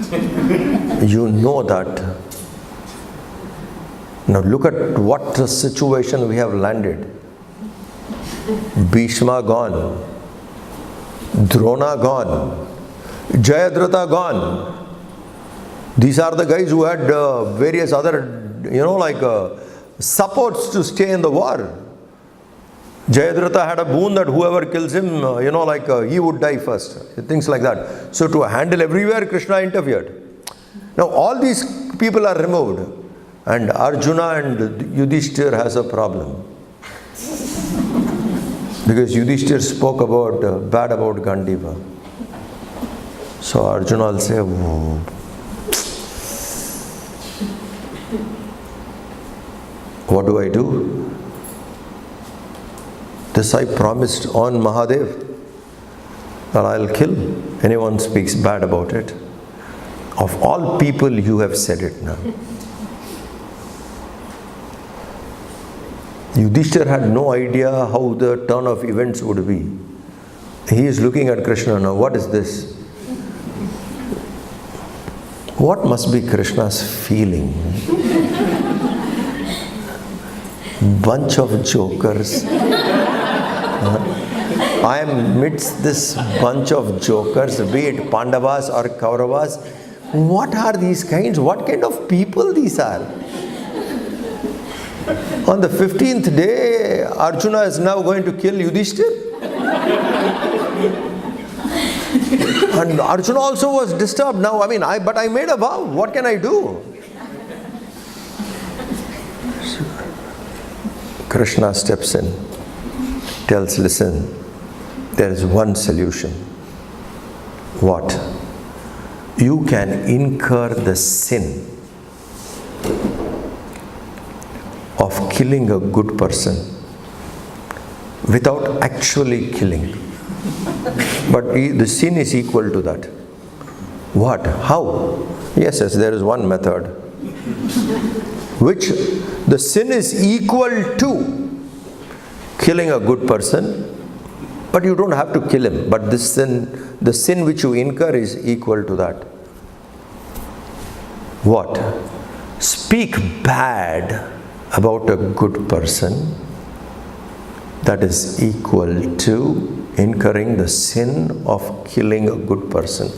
You know that. Now look at what situation we have landed. Bhishma gone. Drona gone. Jayadratha gone. These are the guys who had various other, supports to stay in the war. Jayadratha had a boon that whoever kills him, he would die first. Things like that. So to handle everywhere, Krishna interfered. Now all these people are removed. And Arjuna and Yudhishthir has a problem. Because Yudhishthira spoke about bad about Gandiva. So Arjuna will say, "Whoa. What do I do? This I promised on Mahadev that I'll kill anyone speaks bad about it. Of all people, you have said it now." Yudhishthira had no idea how the turn of events would be. He is looking at Krishna now. What is this? What must be Krishna's feeling? Bunch of jokers. I am amidst this bunch of jokers, be it Pandavas or Kauravas. What are these kinds? What kind of people these are? On the 15th day, Arjuna is now going to kill Yudhishthira. And Arjuna also was disturbed. Now, but I made a vow. What can I do? Krishna steps in, tells, listen, there is one solution. What? You can incur the sin of killing a good person without actually killing. But the sin is equal to that. What? How? Yes, there is one method. Which the sin is equal to killing a good person, but you don't have to kill him. But this sin, the sin which you incur is equal to that. What? Speak bad about a good person, that is equal to incurring the sin of killing a good person.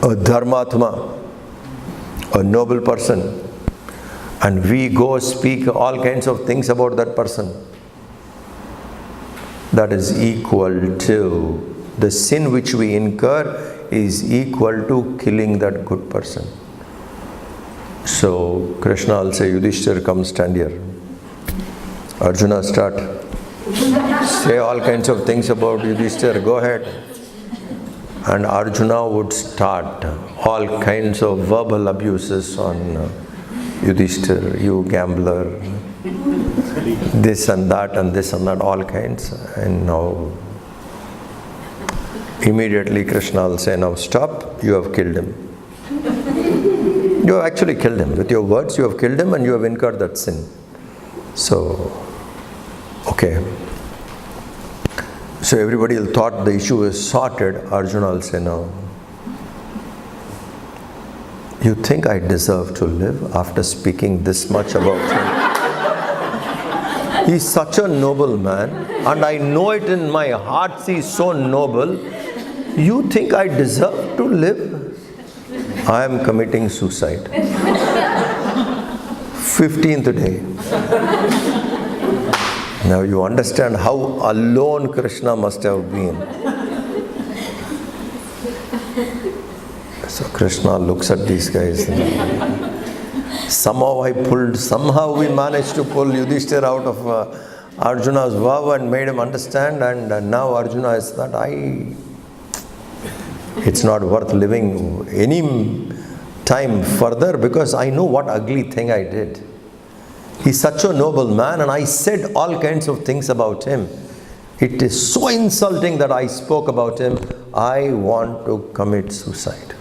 A dharmatma, a noble person, and we go speak all kinds of things about that person, that is equal to the sin which we incur is equal to killing that good person. So Krishna will say, Yudhishthira, come stand here. Arjuna start. Say all kinds of things about Yudhishthira, go ahead. And Arjuna would start all kinds of verbal abuses on Yudhishthira, you gambler, this and that, all kinds. And now, immediately Krishna will say, now stop, you have killed him. You have actually killed him. With your words, you have killed him and you have incurred that sin. So, okay. So everybody will thought the issue is sorted. Arjuna will say, no. You think I deserve to live after speaking this much about him? He's such a noble man, and I know it in my heart he's so noble. You think I deserve to live? I am committing suicide. 15th day. Now you understand how alone Krishna must have been. So Krishna looks at these guys. Somehow we managed to pull Yudhishthira out of Arjuna's vow and made him understand, and now Arjuna is that it's not worth living any time further because I know what ugly thing I did. He's such a noble man and I said all kinds of things about him. It is so insulting that I spoke about him. I want to commit suicide.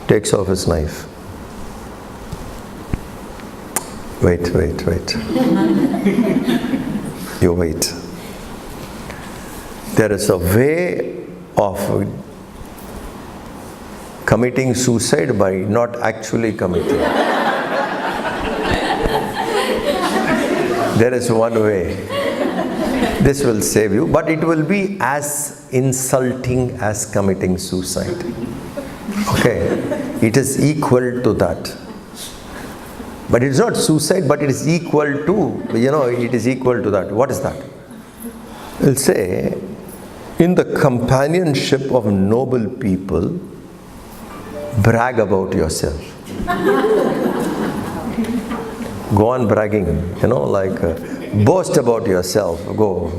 Takes off his knife. Wait. You wait. There is a way of committing suicide by not actually committing. There is one way. This will save you, but it will be as insulting as committing suicide. Okay? It is equal to that. But it is not suicide, but it is equal to, it is equal to that. What is that? We'll say, in the companionship of noble people, brag about yourself. Go on bragging, Boast about yourself. Go.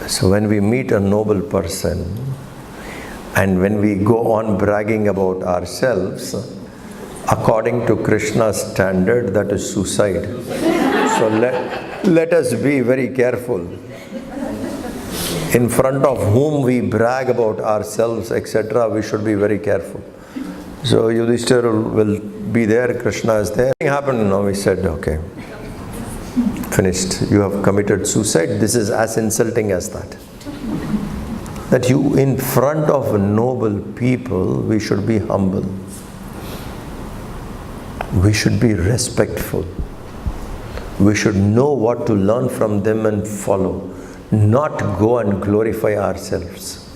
So when we meet a noble person and when we go on bragging about ourselves, according to Krishna's standard, that is suicide. So let us be very careful. In front of whom we brag about ourselves, etc., we should be very careful. So Yudhishthira will be there, Krishna is there. Nothing happened, now he said, okay, finished. You have committed suicide. This is as insulting as that. That you, in front of noble people, we should be humble. We should be respectful. We should know what to learn from them and follow. Not go and glorify ourselves.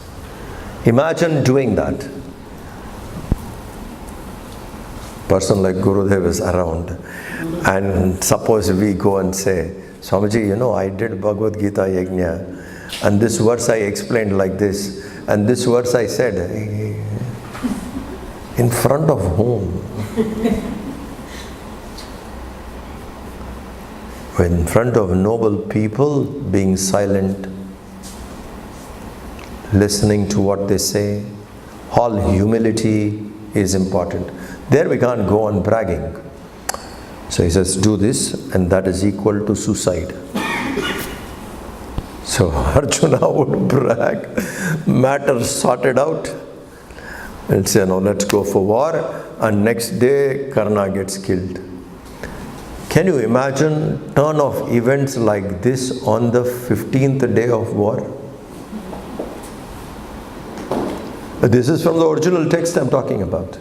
Imagine doing that. Person like Gurudev is around, and suppose we go and say, Swamiji, I did Bhagavad Gita Yajna, and this verse I explained like this, and this verse I said, in front of whom? In front of noble people, being silent, listening to what they say, all humility is important. There we can't go on bragging. So he says, do this, and that is equal to suicide. So Arjuna would brag, matter sorted out, and say, no, let's go for war, and next day Karna gets killed. Can you imagine turn of events like this on the 15th day of war? This is from the original text I'm talking about.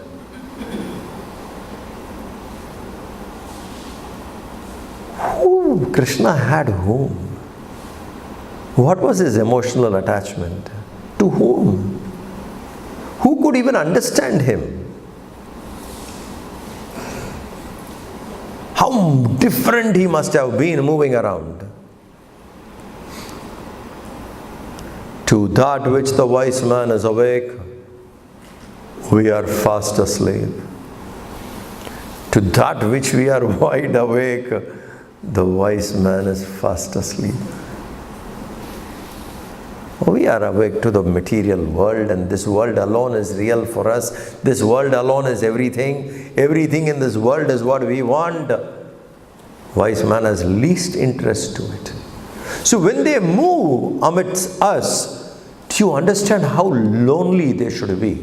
Who Krishna had whom? What was his emotional attachment? To whom? Who could even understand him? How different he must have been moving around. To that which the wise man is awake, we are fast asleep. To that which we are wide awake, the wise man is fast asleep. We are awake to the material world, and this world alone is real for us. This world alone is everything. Everything in this world is what we want. Wise man has least interest to it. So when they move amidst us, do you understand how lonely they should be?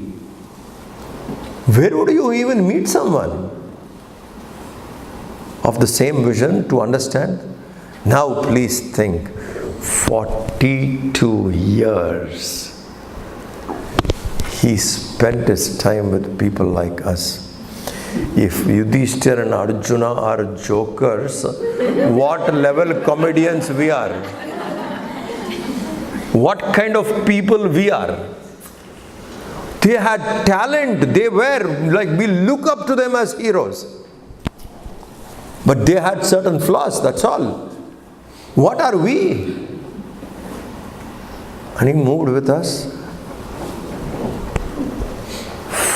Where would you even meet someone of the same vision to understand? Now please think, 42 years he spent his time with people like us. If Yudhishthira and Arjuna are jokers, what level comedians we are? What kind of people we are? They had talent, they were like, we look up to them as heroes. But they had certain flaws, that's all. What are we? And he moved with us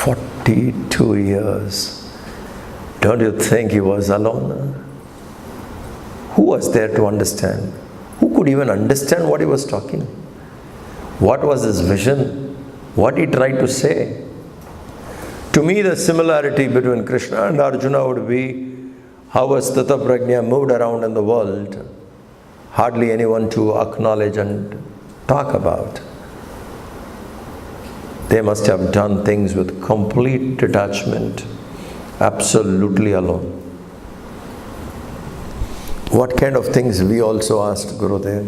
42 years. Don't you think he was alone? Who was there to understand? Who could even understand what he was talking? What was his vision? What he tried to say? To me, the similarity between Krishna and Arjuna would be how a Sthita Prajna moved around in the world, hardly anyone to acknowledge and talk about. They must have done things with complete detachment, absolutely alone. What kind of things we also asked Gurudev?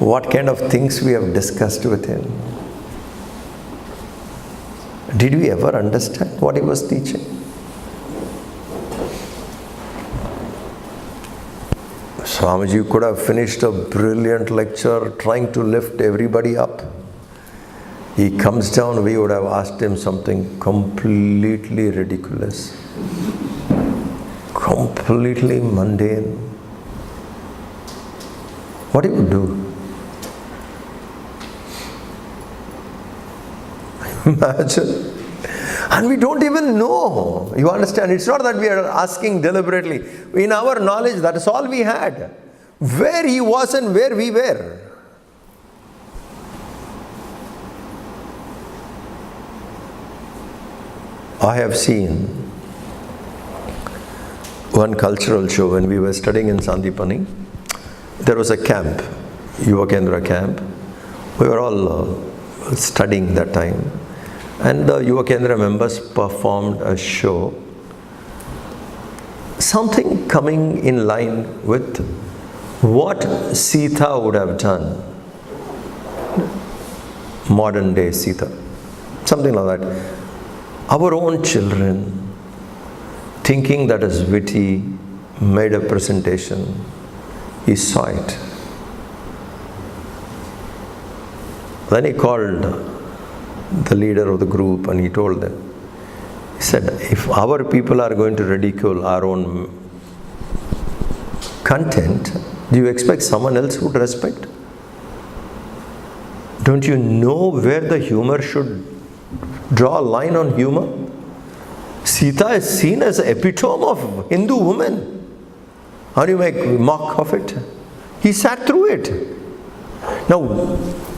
What kind of things we have discussed with him? Did we ever understand what he was teaching? Swamiji could have finished a brilliant lecture trying to lift everybody up. He comes down, we would have asked him something completely ridiculous, completely mundane. What he would do? Imagine. And we don't even know. You understand? It's not that we are asking deliberately. In our knowledge, that is all we had. Where he was and where we were. I have seen one cultural show when we were studying in Sandipani. There was a camp, Yuva Kendra camp. We were all studying that time. And the Yuva Kendra members performed a show. Something coming in line with what Sita would have done. Modern day Sita. Something like that. Our own children, thinking that is witty, made a presentation. He saw it. Then he called the leader of the group and he told them, he said, if our people are going to ridicule our own content, do you expect someone else would respect? Don't you know where the humor should draw a line on humor? Sita is seen as an epitome of Hindu woman. How do you make mock of it? He sat through it. Now,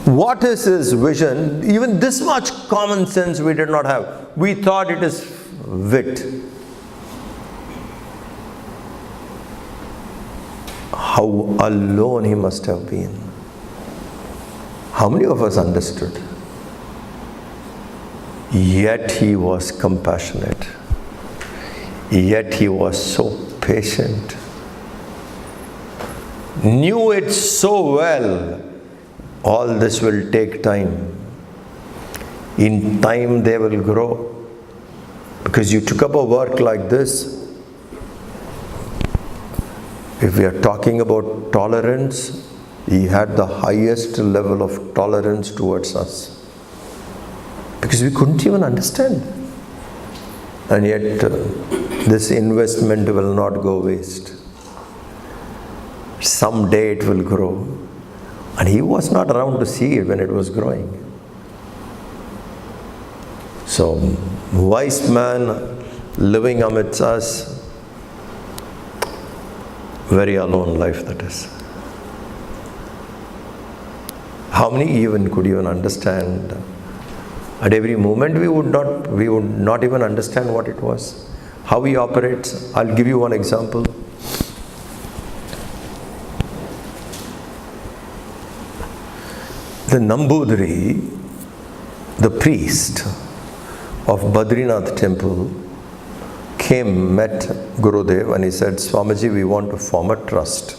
what is his vision? Even this much common sense we did not have. We thought it is wit. How alone he must have been. How many of us understood? Yet he was compassionate. Yet he was so patient. Knew it so well. All this will take time. In time they will grow. Because you took up a work like this. If we are talking about tolerance, he had the highest level of tolerance towards us. Because we couldn't even understand. And yet, this investment will not go waste. Someday it will grow. And he was not around to see it when it was growing. So, wise man living amidst us, very alone life that is. How many even could even understand? At every moment we would not even understand what it was. How he operates. I'll give you one example. The Nambudri, the priest of Badrinath temple, came, met Gurudev and he said, Swamiji, we want to form a trust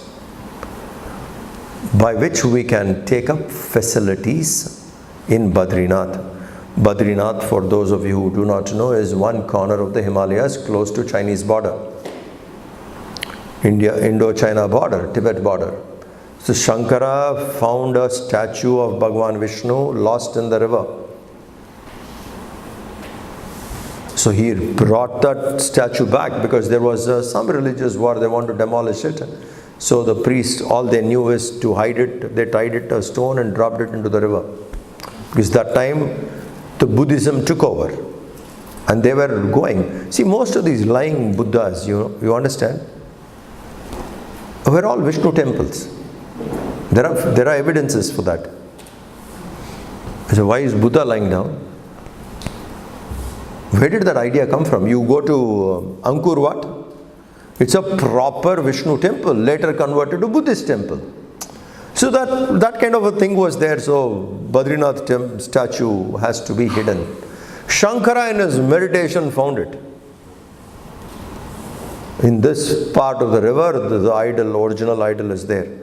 by which we can take up facilities in Badrinath. Badrinath, for those of you who do not know, is one corner of the Himalayas close to Chinese border. Indo-China border, Tibet border. So Shankara found a statue of Bhagavan Vishnu lost in the river. So he brought that statue back because there was some religious war, they want to demolish it. So the priest, all they knew is to hide it. They tied it to a stone and dropped it into the river. Because that time the Buddhism took over and they were going. See, most of these lying Buddhas, you understand, were all Vishnu temples. There are evidences for that. So why is Buddha lying down? Where did that idea come from? You go to Angkor Wat, it's a proper Vishnu temple, later converted to Buddhist temple. So that kind of a thing was there, so Badrinath statue has to be hidden. Shankara in his meditation found it. In this part of the river, the original idol is there.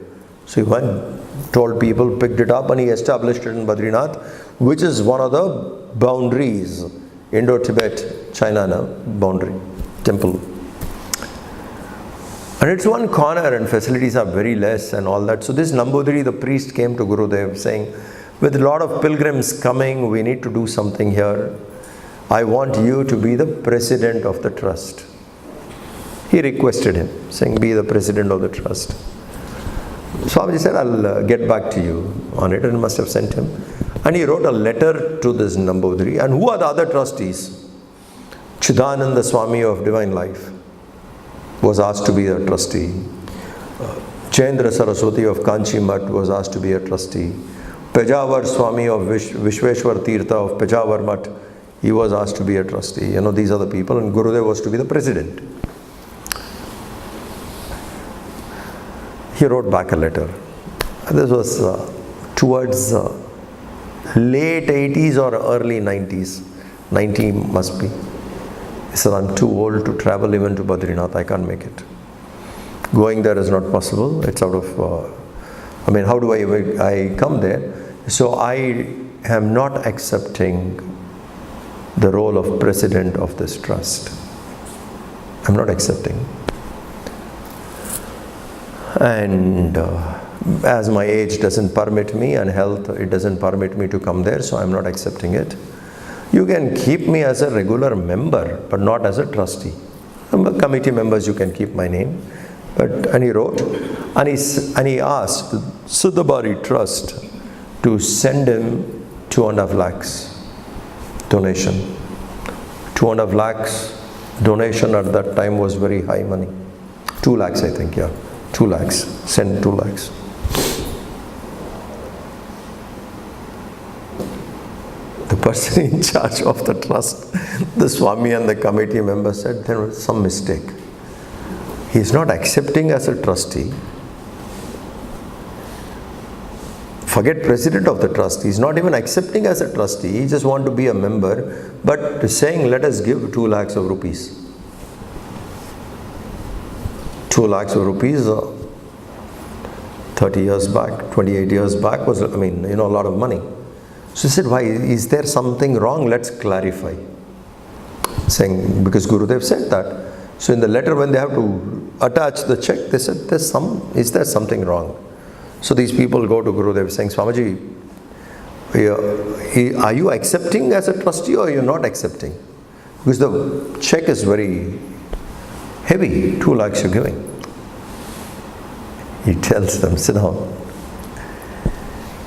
So he went, told people, picked it up and he established it in Badrinath, which is one of the boundaries, Indo-Tibet, China boundary, temple. And it's one corner and facilities are very less and all that. So this Nambudiri, the priest, came to Gurudev saying, with a lot of pilgrims coming, we need to do something here. I want you to be the president of the trust. He requested him, saying, be the president of the trust. Swamiji said, I'll get back to you on it, and must have sent him. And he wrote a letter to this Nambudiri. And who are the other trustees? Chidananda Swami of Divine Life was asked to be a trustee. Chandra Saraswati of Kanchi Mat was asked to be a trustee. Pejawar Swami of Vishweshwar Tirtha of Pejawar Mat, he was asked to be a trustee. You know, these are the people, and Gurudev was to be the president. He wrote back a letter. This was towards late 80s or early 90s. 90 must be. He said, I'm too old to travel even to Badrinath. I can't make it. Going there is not possible. It's out of, how do I come there? So I am not accepting the role of president of this trust. I'm not accepting. And as my age doesn't permit me and health, it doesn't permit me to come there, so I'm not accepting it. You can keep me as a regular member, but not as a trustee. Committee members, you can keep my name. And he wrote, and he asked Siddhabari Trust to send him 2.5 lakhs donation. 2.5 lakhs donation at that time was very high money. 2 lakhs, I think, yeah. 2 lakhs. Send 2 lakhs. The person in charge of the trust, the Swami and the committee member said there was some mistake. He is not accepting as a trustee. Forget president of the trust. He is not even accepting as a trustee. He just wants to be a member, but saying let us give 2 lakhs of rupees. 2 lakhs of rupees 30 years back, 28 years back was, a lot of money. So he said, why? Is there something wrong? Let's clarify. Saying, because Gurudev said that. So in the letter when they have to attach the check, they said, is there something wrong? So these people go to Gurudev saying, Swamiji, are you accepting as a trustee or are you not accepting? Because the check is very heavy, 2 lakhs you're giving. He tells them, sit down.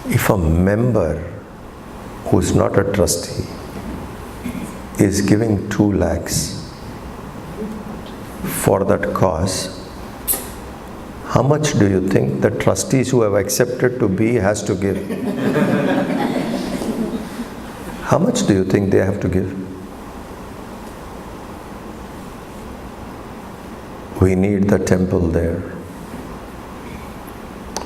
If a member who's not a trustee is giving 2 lakhs for that cause, how much do you think the trustees who have accepted to be has to give? How much do you think they have to give? We need the temple there.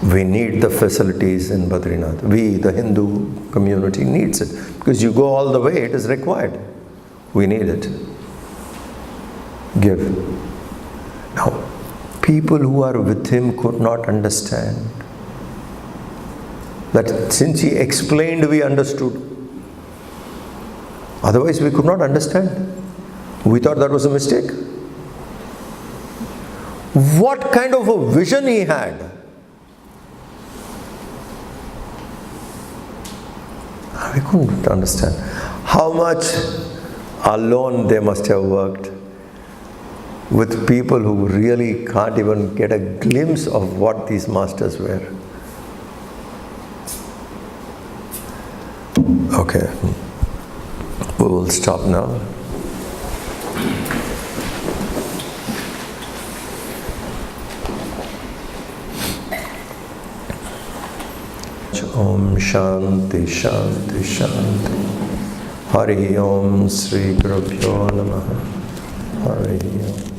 We need the facilities in Badrinath. We, the Hindu community, needs it. Because you go all the way, it is required. We need it. Give. Now, people who are with him could not understand. That since he explained, we understood. Otherwise, we could not understand. We thought that was a mistake. What kind of a vision he had? We couldn't understand. How much alone they must have worked with people who really can't even get a glimpse of what these masters were. Okay, we will stop now. Om Shanti Shanti Shanti. Hari Om Sri Gurubhyo Namaha. Hari Om.